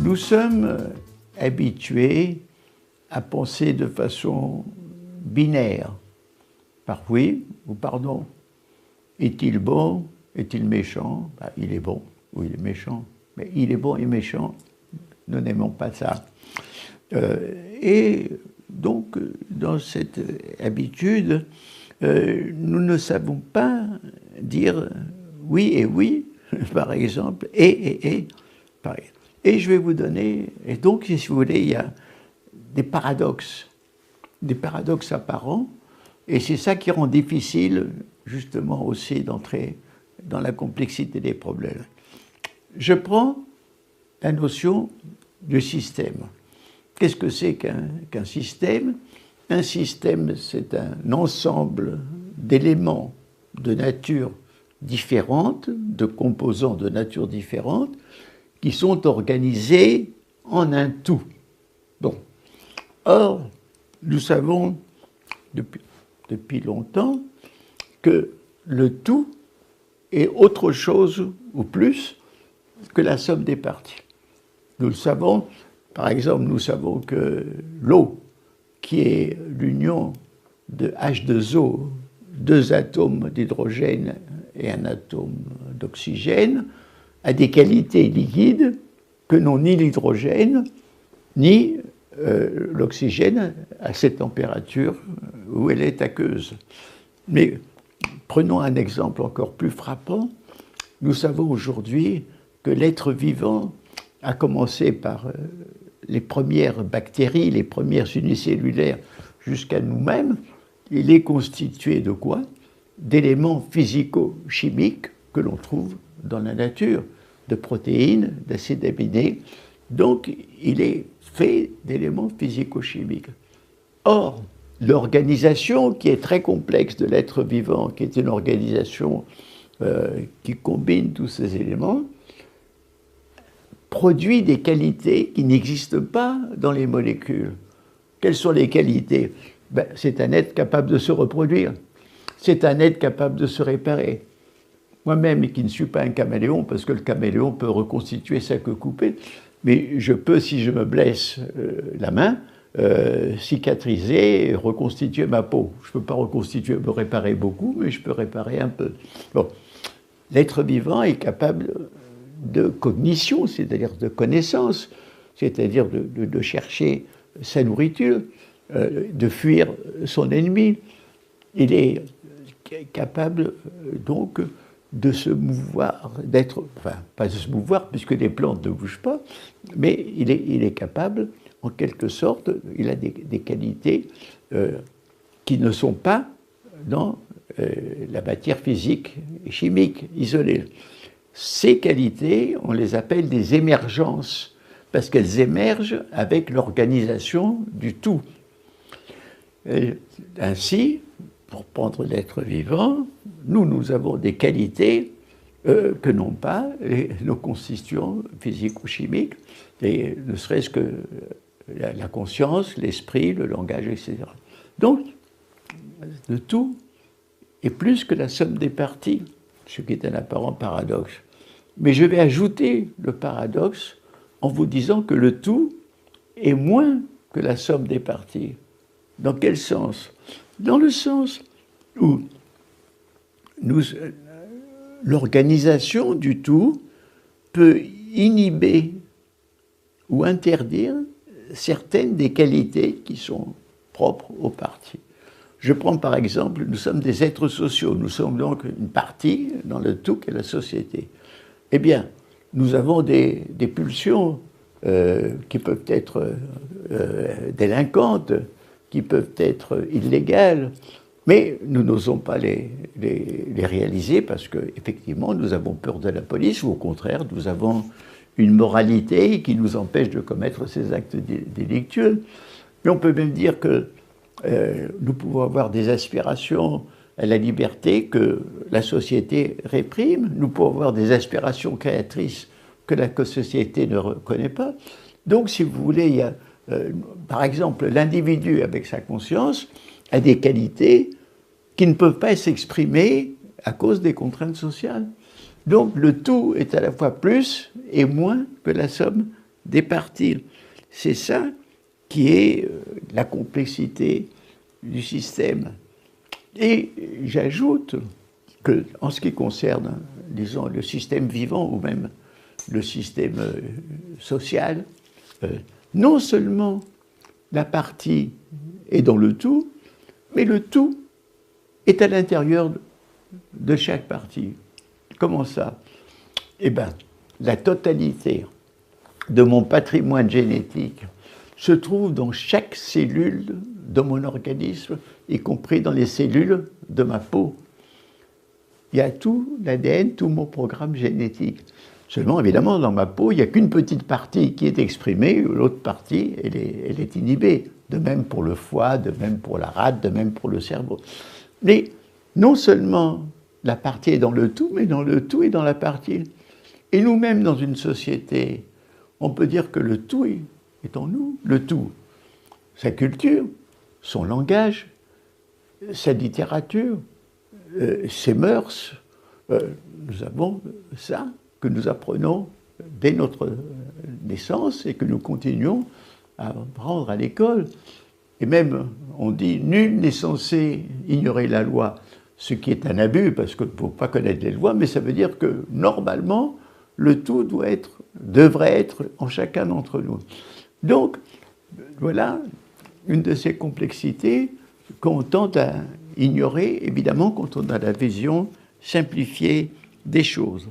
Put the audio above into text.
Nous sommes habitués à penser de façon binaire, par oui ou par non. Est-il bon? Est-il méchant? Ben, il est bon ou il est méchant. Mais il est bon et méchant, nous n'aimons pas ça. Et donc, dans cette habitude, nous ne savons pas dire oui et oui, par exemple, et, pareil. Et je vais vous donner, et donc, si vous voulez, il y a des paradoxes apparents, et c'est ça qui rend difficile, justement, aussi d'entrer dans la complexité des problèmes. Je prends la notion de système. Qu'est-ce que c'est qu'un système? Un système, c'est un ensemble d'éléments de nature différente, de composants de nature différente, qui sont organisés en un tout. Bon. Or, nous savons depuis longtemps que le tout est autre chose ou plus que la somme des parties. Nous le savons, par exemple, nous savons que l'eau, qui est l'union de H2O, deux atomes d'hydrogène et un atome d'oxygène, a des qualités liquides que n'ont ni l'hydrogène, ni l'oxygène à cette température où elle est aqueuse. Mais prenons un exemple encore plus frappant. Nous savons aujourd'hui que l'être vivant a commencé par les premières bactéries, les premières unicellulaires, jusqu'à nous-mêmes. Il est constitué de quoi? D'éléments physico-chimiques que l'on trouve dans la nature, de protéines, d'acides aminés. Donc, il est fait d'éléments physico-chimiques. Or, l'organisation qui est très complexe de l'être vivant, qui est une organisation qui combine tous ces éléments, produit des qualités qui n'existent pas dans les molécules. Quelles sont les qualités? Ben, c'est un être capable de se reproduire. C'est un être capable de se réparer. Moi-même, qui ne suis pas un caméléon, parce que le caméléon peut reconstituer sa queue coupée, mais je peux, si je me blesse la main, cicatriser et reconstituer ma peau. Je ne peux pas me réparer beaucoup, mais je peux réparer un peu. Bon. L'être vivant est capable de cognition, c'est-à-dire de connaissance, c'est-à-dire de chercher sa nourriture, de fuir son ennemi. Il est capable donc de se mouvoir, enfin pas de se mouvoir puisque les plantes ne bougent pas, mais il est capable, en quelque sorte, il a des qualités qui ne sont pas dans la matière physique et chimique isolée. Ces qualités, on les appelle des émergences, parce qu'elles émergent avec l'organisation du tout. Et ainsi, pour prendre l'être vivant, nous avons des qualités que n'ont pas nos constituants physiques ou chimiques, et ne serait-ce que la conscience, l'esprit, le langage, etc. Donc, le tout est plus que la somme des parties, ce qui est un apparent paradoxe. Mais je vais ajouter le paradoxe en vous disant que le tout est moins que la somme des parties. Dans quel sens? Dans le sens où l'organisation du tout peut inhiber ou interdire certaines des qualités qui sont propres aux parties. Je prends par exemple, nous sommes des êtres sociaux, nous sommes donc une partie dans le tout qu'est la société. Eh bien, nous avons des pulsions qui peuvent être délinquantes, qui peuvent être illégales, mais nous n'osons pas les réaliser parce qu'effectivement, nous avons peur de la police, ou au contraire, nous avons une moralité qui nous empêche de commettre ces actes délictueux. Mais on peut même dire que nous pouvons avoir des aspirations à la liberté que la société réprime, nous pouvons avoir des aspirations créatrices que la société ne reconnaît pas. Donc, si vous voulez, il y a, par exemple, l'individu avec sa conscience a des qualités qui ne peuvent pas s'exprimer à cause des contraintes sociales. Donc, le tout est à la fois plus et moins que la somme des parties. C'est ça qui est la complexité du système. Et j'ajoute que, en ce qui concerne, disons, le système vivant ou même le système social, non seulement la partie est dans le tout, mais le tout est à l'intérieur de chaque partie. Comment ça? Eh bien, la totalité de mon patrimoine génétique se trouve dans chaque cellule de mon organisme, y compris dans les cellules de ma peau. Il y a tout l'ADN, tout mon programme génétique. Seulement, évidemment, dans ma peau, il n'y a qu'une petite partie qui est exprimée, l'autre partie, elle est inhibée. De même pour le foie, de même pour la rate, de même pour le cerveau. Mais non seulement la partie est dans le tout, mais dans le tout et dans la partie. Et nous-mêmes, dans une société, on peut dire que le tout est en nous. Le tout, sa culture, son langage, sa littérature, ses mœurs. Nous avons ça que nous apprenons dès notre naissance et que nous continuons à apprendre à l'école. Et même, on dit, nul n'est censé ignorer la loi, ce qui est un abus, parce qu'il ne faut pas connaître les lois, mais ça veut dire que, normalement, le tout devrait être en chacun d'entre nous. Donc, voilà une de ces complexités qu'on tente à ignorer, évidemment, quand on a la vision simplifiée des choses.